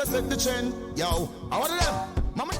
to set the trend. Yo, I want them. Mama.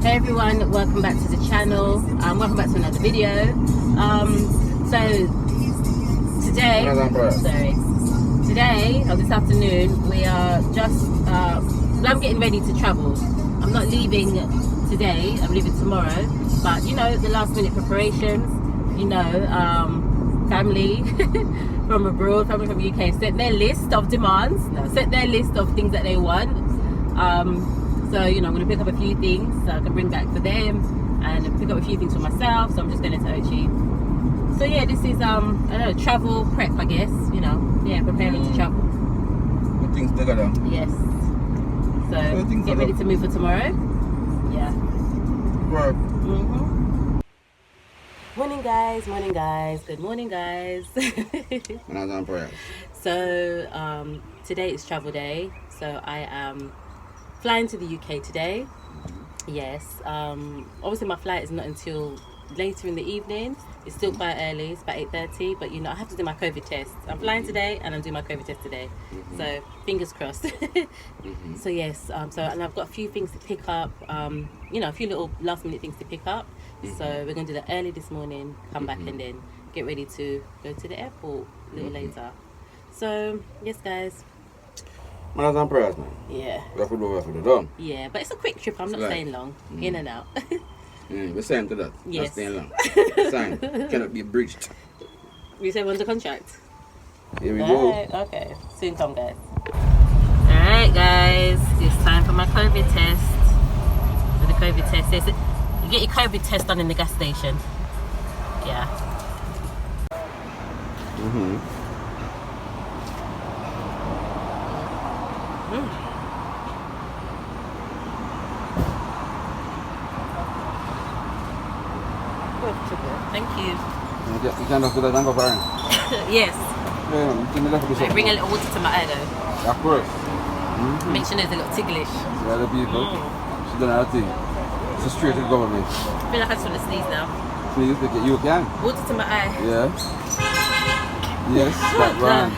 Hey everyone, welcome back to the channel. Welcome back to another video. Today or this afternoon we are just I'm getting ready to travel. I'm not leaving today, I'm leaving tomorrow, but you know, the last minute preparations, you know, family from abroad, family from the UK set their list of demands, set their list of things that they want. So, you know, I'm going to pick up a few things that I can bring back for them and pick up a few things for myself. So I'm just going to Ochi. So yeah, this is, I don't know, travel prep, I guess, you know. Yeah, preparing to travel. Put things together. Yes. So get ready to move for tomorrow. Yeah. Right. Morning guys, good morning guys. So today is travel day. So I am flying to the UK today. Yes. Obviously my flight is not until later in the evening. It's still quite early. It's about 8:30, but you know I have to do my COVID test. I'm flying today and I'm doing my COVID test today. So fingers crossed. So yes. So and I've got a few things to pick up. You know, a few little last minute things to pick up. So we're gonna do that early this morning. Come back and then get ready to go to the airport a little later. So yes, guys. Manners and prayers, man. Yeah. We have to do done. Yeah, but it's a quick trip. I'm not staying long. In and out. We're saying to that. Yes. Not staying long. Sign. Cannot be breached. We say under contract. Here we go. Okay. Soon come, guys. Alright, guys. It's time for my COVID test. For the COVID test. You get your COVID test done in the gas station. Yeah. Thank you. You can just do that and go for it. Yes. Yeah, you can left I bring a little water to my eye though. Of course. Make sure there's a little ticklish. See other people. She done her thing. It's a straight to the government. I feel like I just want to sneeze now. Sneeze, you can. Water to my eye. Yeah. Yes, that's right.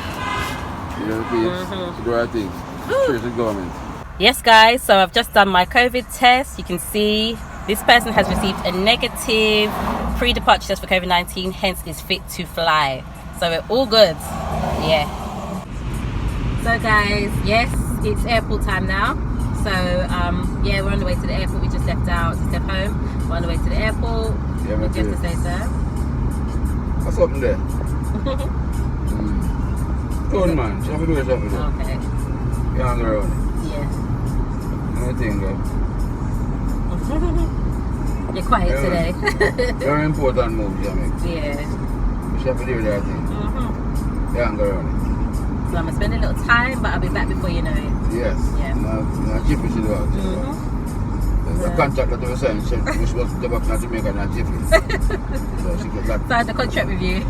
You know, she do her thing. Straight to the government. Yes guys, so I've just done my COVID test. You can see this person has received a negative pre-departure test for COVID-19, hence is fit to fly. So we're all good. Yeah. So guys, yes, it's airport time now. So yeah, we're on the way to the airport. We just left home. We're on the way to the airport. Yeah, what do you have to say, sir? What's up in there? Go on, man. She have to do it, Okay. You're on the road. Yeah. Anything, girl. You're quiet today. Very important move, Jamaica. Yeah. You should have to do that thing. Yeah, I'm going. So I'm gonna spend a little time, but I'll be back before you know it. Yes. Yeah. Now, Jiffy should do out. There's a contract that we were saying, we're supposed to go back to Jamaica and Jiffy. So she could like. Signed the contract with you.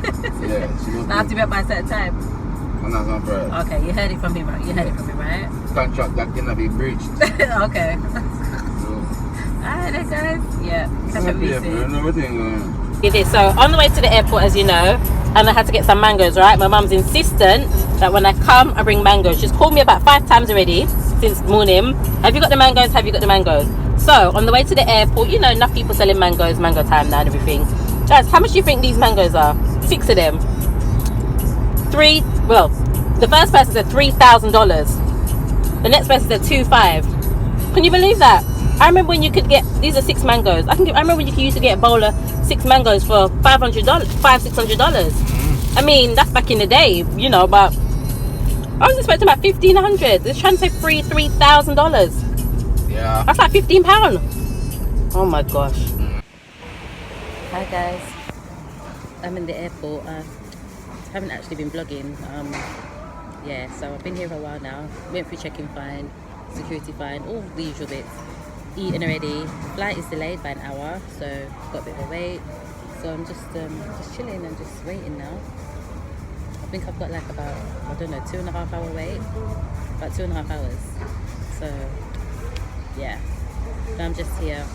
Yeah, she would. I have to be up by a certain time. And that's not right. Okay, you heard it from me, right? You heard it from me, right? Contract that cannot be breached. Okay. Alright then guys, yeah, catch up with you soon. It is, so on the way to the airport, as you know, and I had to get some mangoes, right? My mum's insistent that when I come, I bring mangoes. She's called me about 5 times already since morning. Have you got the mangoes? Have you got the mangoes? So on the way to the airport, you know, enough people selling mangoes, mango time now and everything. Guys, how much do you think these mangoes are? 6 of them. The first person said $3,000. The next person said $2,500. Can you believe that? I remember when you could get, these are 6 mangoes. I remember when you used to get a bowl of 6 mangoes for $500, $600. I mean, that's back in the day, you know, but I was expecting about $1,500. They're trying to say $3,000. Yeah. That's like £15. Oh my gosh. Hi guys. I'm in the airport. I haven't actually been vlogging. Yeah, so I've been here for a while now. Went through check-in fine, security fine, all the usual bits. Eating already. Flight is delayed by an hour, so got a bit of a wait. So I'm just chilling and just waiting now. I think I've got like about, I don't know, 2.5 hour wait. About 2.5 hours. So yeah. So I'm just here.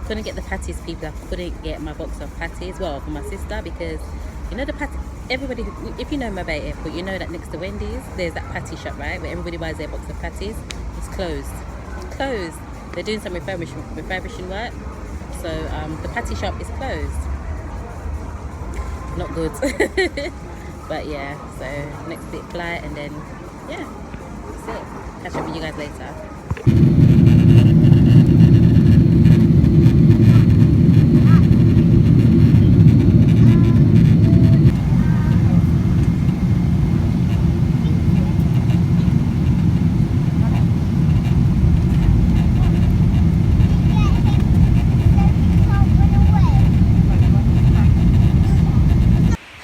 Couldn't get the patties, people. I couldn't get my box of patties. Well, for my sister, because you know the patty. Everybody, if you know my Bay Airport, you know that next to Wendy's, there's that patty shop, right? Where everybody buys their box of patties. It's closed. It's closed. They're doing some refurbishing work. So the patty shop is closed. Not good. But yeah, so next bit flight, and then yeah, that's it. Catch up with you guys later.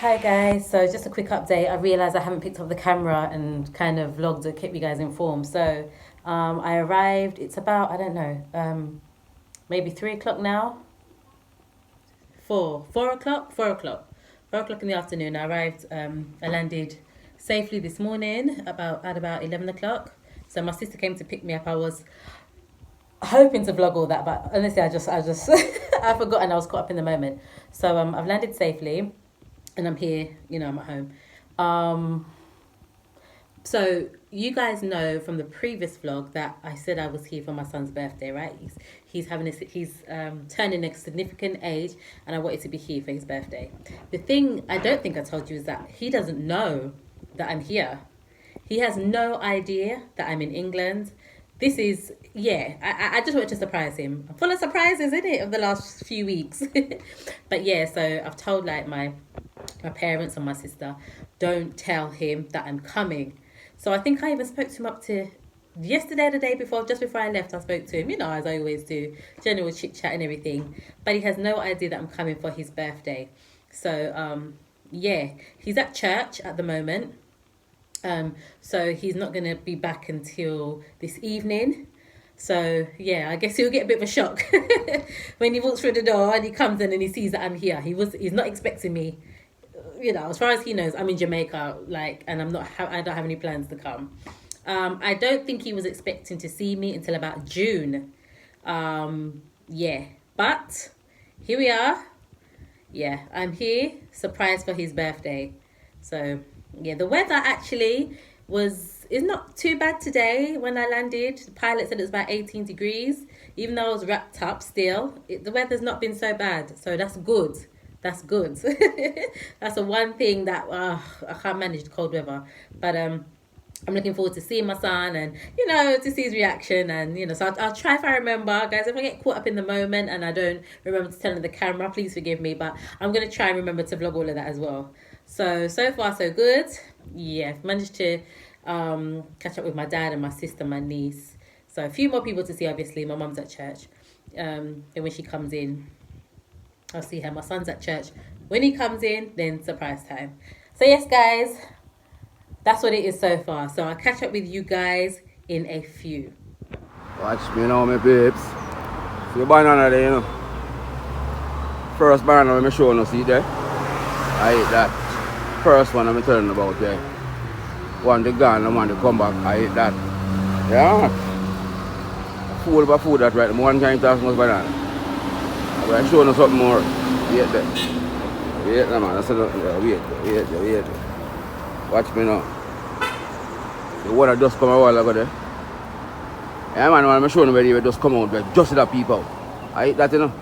Hi guys, so just a quick update. I realised I haven't picked up the camera and kind of vlogged or kept you guys informed. So I arrived, it's about, I don't know, maybe 3 o'clock now? 4 o'clock? 4 o'clock. 4 o'clock in the afternoon. I arrived, I landed safely this morning at about 11 o'clock. So my sister came to pick me up. I was hoping to vlog all that, but honestly I just I forgot and I was caught up in the moment. So I've landed safely. And I'm here, you know, I'm at home. So you guys know from the previous vlog that I said I was here for my son's birthday, right? He's turning a significant age, and I wanted to be here for his birthday. The thing I don't think I told you is that he doesn't know that I'm here. He has no idea that I'm in England. This is, yeah, I just wanted to surprise him. I'm full of surprises, isn't it, of the last few weeks. But yeah, so I've told like my parents and my sister, don't tell him that I'm coming. So I think I even spoke to him up to yesterday, the day before, just before I left. I spoke to him, you know, as I always do, general chit chat and everything. But he has no idea that I'm coming for his birthday. So yeah, he's at church at the moment. So he's not going to be back until this evening. So yeah, I guess he'll get a bit of a shock when he walks through the door and he comes in and he sees that I'm here. He's not expecting me. You know, as far as he knows, I'm in Jamaica, like, and I don't have any plans to come. I don't think he was expecting to see me until about June. Yeah, but here we are. Yeah, I'm here, surprise for his birthday. So yeah, the weather actually is not too bad today. When I landed, the pilot said it was about 18 degrees. Even though I was wrapped up still, the weather's not been so bad. So that's good. That's good. That's the one thing that I can't manage the cold weather. But I'm looking forward to seeing my son and, you know, to see his reaction. And, you know, so I'll try if I remember. Guys, if I get caught up in the moment and I don't remember to turn on the camera, please forgive me. But I'm going to try and remember to vlog all of that as well. So far, so good. Yeah, managed to catch up with my dad and my sister, my niece. So a few more people to see, obviously. My mum's at church. And when she comes in, I'll see her. My son's at church. When he comes in, then surprise time. So yes, guys, that's what it is so far. So I'll catch up with you guys in a few. Watch me now, my babes. See the banana there, you know. First banana I'm showing you, see there? I ate that. First one I'm telling about there. One to gone and one to come back. I ate that. Yeah. Food by food that right. One can't eat as much banana. I'm showing you something more. Wait there. Wait there, man. I said, wait. Watch me now. The water just come a while ago there. Yeah, man, I'm showing you where they just come out there. Just see that people. I eat that, you know.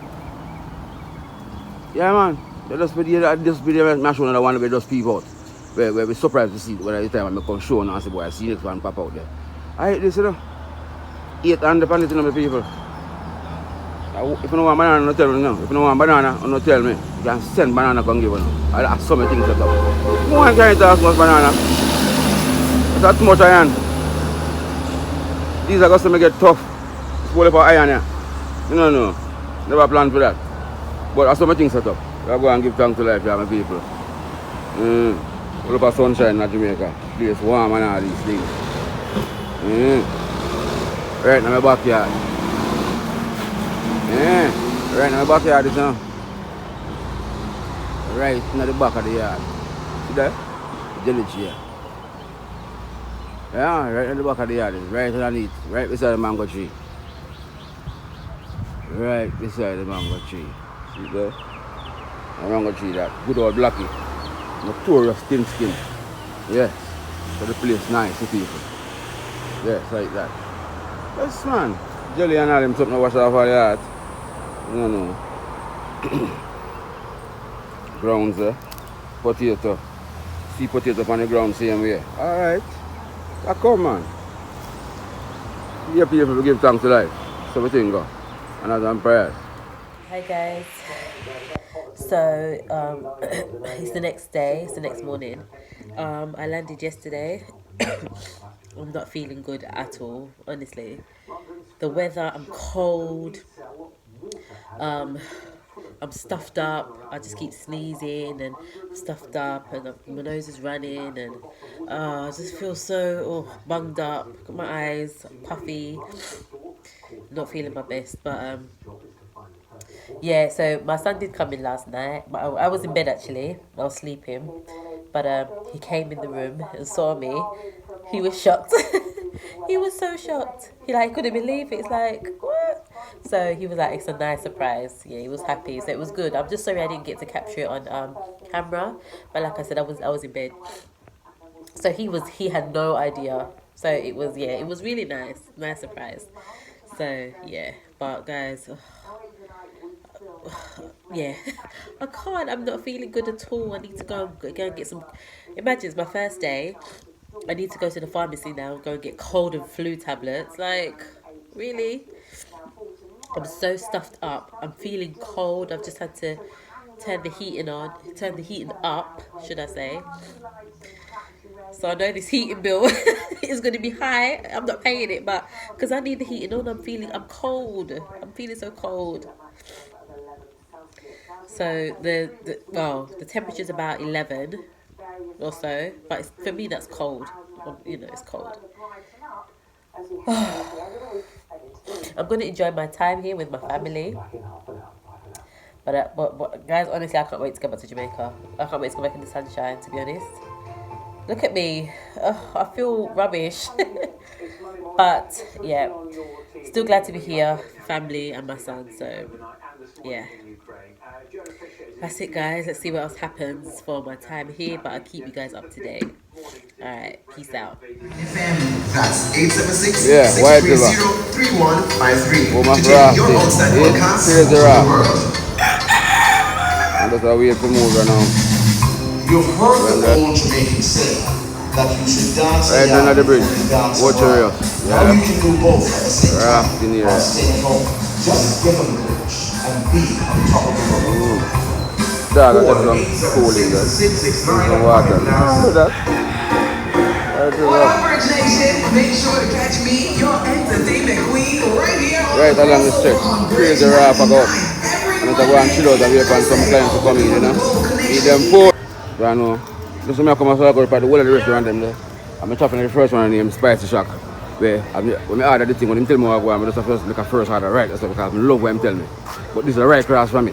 Yeah, man. They just be there, I'm showing you the one where just people out. Where we surprised to see when I time I come show and I say, boy, I see next one pop out there. I eat this, you know. 800 pounds, you know, people. If you don't want banana, don't tell me now. If you don't want banana, don't tell me. You can send banana, come give you now. I have so many things to talk. No one can eat as much banana. That's too much iron. These are going to get tough. It's full of iron here. No. Never planned for that. But that's some things set up. I go and give thanks to life, my people. Full of sunshine in Jamaica. Place warm and all these things. Right in my backyard. Right in my backyard is now. Right in the back of the yard. See that? Jelly chair. Yeah, right in the back of the yard. Right underneath. Right beside the mango tree. Right beside the mango tree. See there? The mango tree, that good old blackie. Notorious thin skin. Yes. So the place nice to people. Yes, like that. Yes, man. Jelly and all them something to wash off all the heart. No. Grounds there. Potato. See potato on the ground same way. Alright. Now come, man. Here people give thanks to life. So we think go. And as I'm prayers. Hi guys. So it's the next day, it's the next morning. I landed yesterday. I'm not feeling good at all, honestly. The weather, I'm cold. I'm stuffed up. I just keep sneezing and stuffed up, and my nose is running, and I just feel so bunged up. Got my eyes puffy. Not feeling my best, but yeah. So my son did come in last night, but I was in bed actually. I was sleeping, but he came in the room and saw me. He was shocked. He was so shocked. He couldn't believe it. It's like, what? So he was like, it's a nice surprise. Yeah, he was happy. So it was good. I'm just sorry I didn't get to capture it on camera. But like I said, I was in bed. So he had no idea. So it was really nice. Nice surprise. So yeah. But guys, yeah. I can't. I'm not feeling good at all. I need to go and get some. Imagine it's my first day. I need to go to the pharmacy now and go and get cold and flu tablets. Like, really? I'm so stuffed up. I'm feeling cold. I've just had to turn the heating up, should I say. So I know this heating bill is going to be high. I'm not paying it, but because I need the heating on, I'm cold. I'm feeling so cold. So the temperature's about 11 or so, but for me that's cold. It's cold. I'm going to enjoy my time here with my family. But guys, honestly, I can't wait to go back to Jamaica. I can't wait to go back in the sunshine, to be honest. Look at me. I feel rubbish. But yeah, still glad to be here, family and my son. So yeah. That's it, guys. Let's see what else happens for my time here, but I'll keep you guys up to date. Alright, peace out. That's 876 Yeah, white river. 3153 Oh, my to take your outstanding it's podcast crazy to the rock. world. And that's how we have to move right now. You've heard the old Jamaican say that you should dance right under the bridge. Watch your abroad. Now you can do both at the same time while staying home. Just give them the bridge and be on top of the world. Dog, I got some cool in there. Some water. Look at that. What up, Bridge Nation? Make sure to catch me, your entertainment queen, right here on right along the stretch. Crazy rap I got. And I go and chill out and wait for some clients to come in, Eat them food. Right now. This is me come and go to the whole of the restaurant them there. I'm chopping the first one named Spicy Shack. Where when I order the thing, when they tell me what I go, I'm just first look at first order right. That's because I love what I'm telling me. But this is the right cross from me.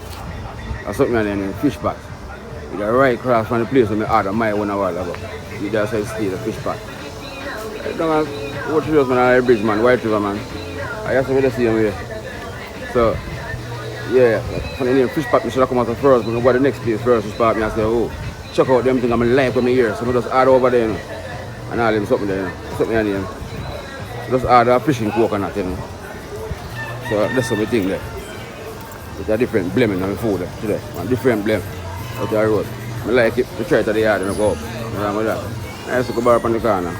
That's something I named fish pot. With the right cross from the place when I order my one a while ago. You just say stay the fish pot. I don't know what you man, I bridge man, White River man. I just want to see him here. So yeah, when the name fish pot, I should have come out first, but I go to the next place first, fish pot, I say, oh, check out them things I'm like when I hear. So I just order over there, and all them something there, something I name. Just order fishing coconut, So that's what we think there. It's a different blem in my food today. A different blem out the road. I like it to try to the yard and I go up. With that. I used to go bar up on the corner.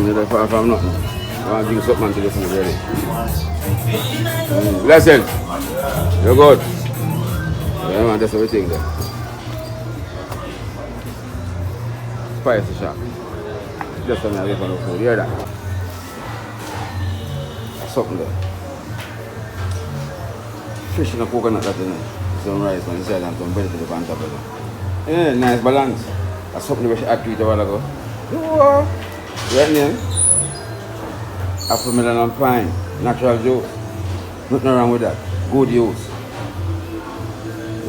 You're far from nothing. I want to bring something to the food ready. Blessing. You're good. Yeah man, that's what we think there. spicy shop. Just on the way from the food. You hear that? Something there. Fish in a coconut that in it. Some rice on the side and some vegetable on top of it. Yeah, nice balance. That's something we should add to it a while ago. Right now, apple melon and pine, natural juice. Nothing wrong with that. Good use.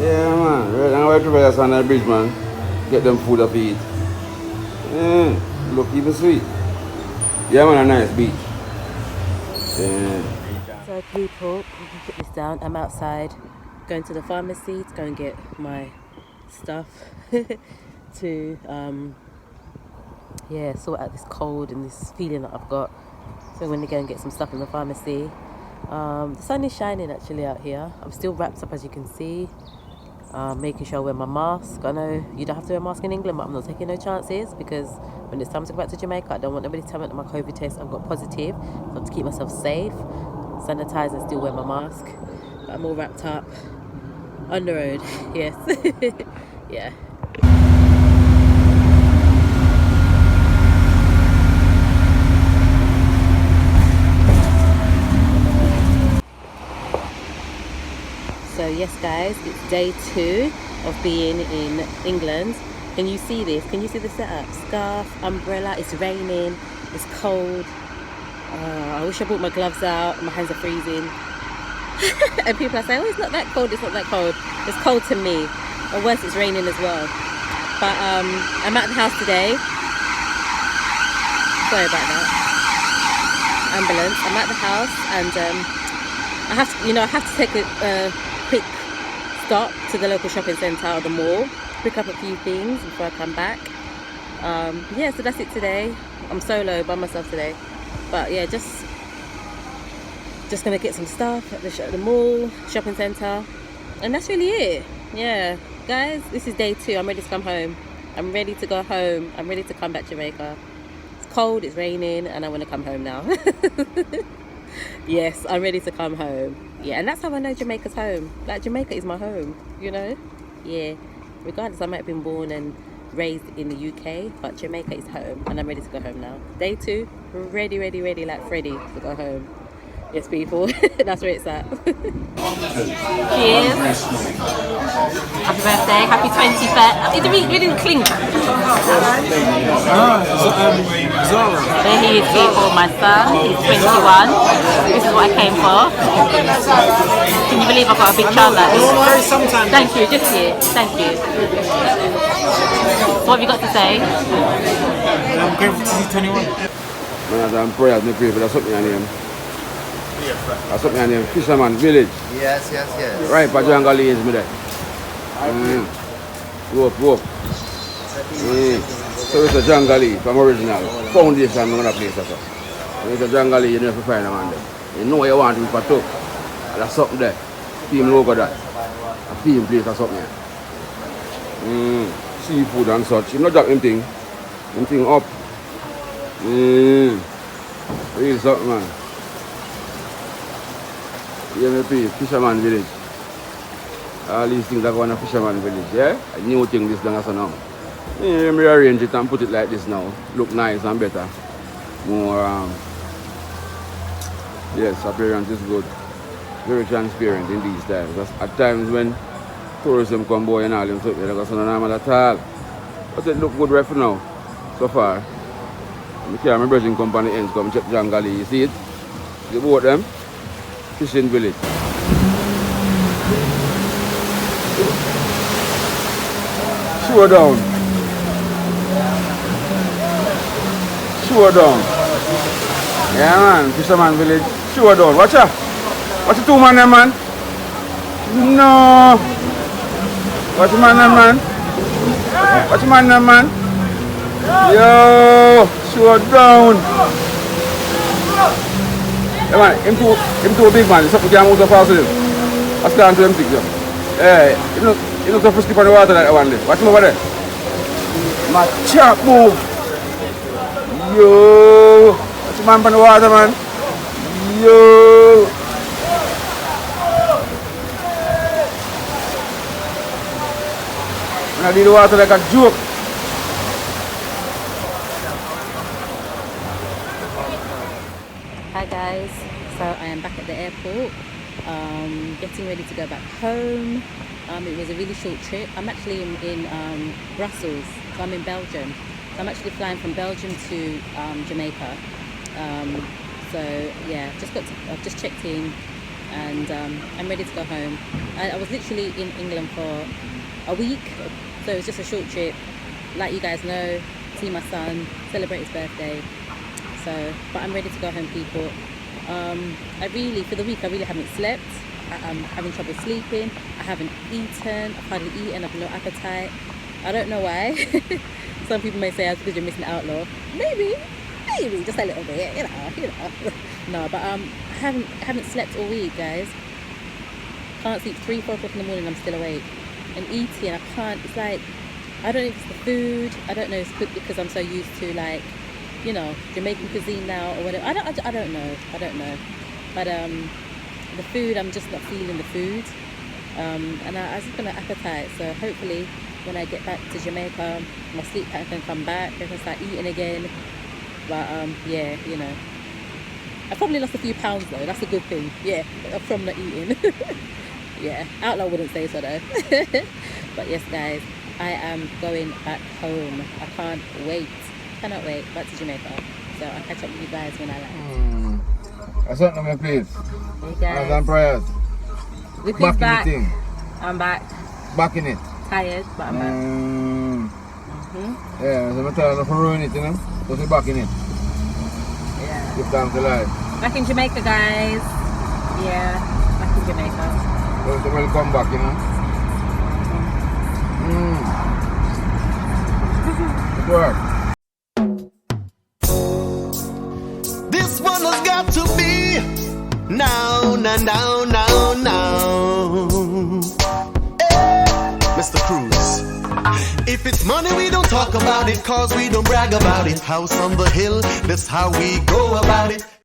Yeah, man. Right now, we're to on the bridge, man. Get them food up to eat. Yeah, look even sweet. Yeah, man, a nice beach. Yeah. So people, let me put this down. I'm outside going to the pharmacy to go and get my stuff to yeah, sort out this cold and this feeling that I've got. So I'm going to go and get some stuff in the pharmacy. The sun is shining actually out here. I'm still wrapped up, as you can see. Making sure I wear my mask. I know you don't have to wear a mask in England, but I'm not taking no chances because when it's time to go back to Jamaica, I don't want nobody to tell me that my COVID test I've got positive. So I have to keep myself safe, sanitize and still wear my mask. But I'm all wrapped up on the road. Yes. Yeah. So yes guys, it's day 2 of being in England. Can you see this? Can you see the setup? Scarf, umbrella, it's raining, it's cold. I wish I brought my gloves out, my hands are freezing. And people are saying, oh, it's not that cold, it's not that cold. It's cold to me. Or worse, it's raining as well. But I'm at the house today. Sorry about that. Ambulance. I'm at the house and I have to, I have to take a quick stop to the local shopping centre or the mall, pick up a few things before I come back. Yeah, so that's it today. I'm solo by myself today, but yeah, just gonna get some stuff at the mall, shopping centre, and that's really it. Yeah, guys, this is day 2. I'm ready to come home. I'm ready to go home. I'm ready to come back to Jamaica. It's cold, it's raining, and I want to come home now. Yes, I'm ready to come home. Yeah, and that's how I know Jamaica's home. Like, Jamaica is my home, Yeah, regardless, I might have been born and raised in the UK, but Jamaica is home, and I'm ready to go home now. Day 2, ready, like Freddy to go home. Yes, people, that's where it's at. Cheers. Happy birthday, happy 25th. We didn't clink. Zara. There he is, people, my son. He's 21. This is what I came for. Can you believe I've got a big child like this? Very sometimes. Thank you, just here. Thank you. So what have you got to say? I'm grateful to see 21. Man, I'm prayers, no pray, but that's something I name. That's something I name. Fisherman Village. Yes. Right, Pajanga is me there. Rope. So it's a Jangali from original. Foundation, another place. So it's a Jangali, you never find a man there. You know you want to be for tough. There's something there. Team logo that. A team place or something. Seafood and such. You know that thing. Thing up. Real something, man. MLP, Fisherman Village. All these things are going to Fisherman Village, yeah? A new thing this done as now. Yeah, me arrange it and put it like this now. Look nice and better. More, yes, appearance is good. Very transparent in these times. Because at times when tourism come boy and all them stuff, they got no normal at all. But it look good right for now, so far. I carry my bridging company ends come check Jangali. You see it? You boat them? Fishing Village. Show down. Yeah, man. Fisherman Village. Show down. Watch out. Watch the 2 man there, man. No. Watch the man there, man. Watch the man there, man. Yo. Show down. Yeah, man, him too big, man. He's something can't move so fast with him. I stand to him things, yeah. Hey, he looks so frisky on the water like that one day. Watch him over there. My chop move. Yo. Watch the man on the water, man. Yo. And I do the water like a joke. guys, so I am back at the airport, getting ready to go back home. It was a really short trip. I'm actually in Brussels, so I'm in Belgium. So I'm actually flying from Belgium to Jamaica. So yeah, I've just checked in, and I'm ready to go home. I was literally in England for a week, so it was just a short trip. Like you guys know, see my son, celebrate his birthday. So, but I'm ready to go home, people. For the week, I really haven't slept. I'm having trouble sleeping. I haven't eaten. I've hardly eaten. I've no appetite. I don't know why. Some people may say it's because you're missing Outlaw. Maybe, just a little bit, you know. No, but I haven't slept all week, guys. Can't sleep. 3-4 o'clock in the morning, I'm still awake. And eating, I can't. It's like, I don't know if it's the food. I don't know if it's because I'm so used to, like, you know, Jamaican cuisine now or whatever. I don't know. But the food, I'm just not feeling the food. And I just got no appetite. So hopefully when I get back to Jamaica, my sleep pattern can come back. I can start eating again. But yeah, you know, I probably lost a few pounds though. That's a good thing. Yeah, from not eating. Yeah, Outlaw wouldn't say so though. But yes, guys, I am going back home. I can't wait. Cannot wait back to Jamaica. So I'll catch up with you guys when I land. What's up, my please? Hey guys. And prayers. Whippy's Back in back. the thing. I'm back. Back in it. Tired, but I'm back. Yeah, so I'm telling you to ruin it, you know? So we're back in it. Yeah. Give thanks to life. Back in Jamaica, guys. Yeah, back in Jamaica. So we'll come back, you know? Good work. This one has got to be now. Hey, Mr. Cruz. If it's money, we don't talk about it, cause we don't brag about it. House on the hill, that's how we go about it.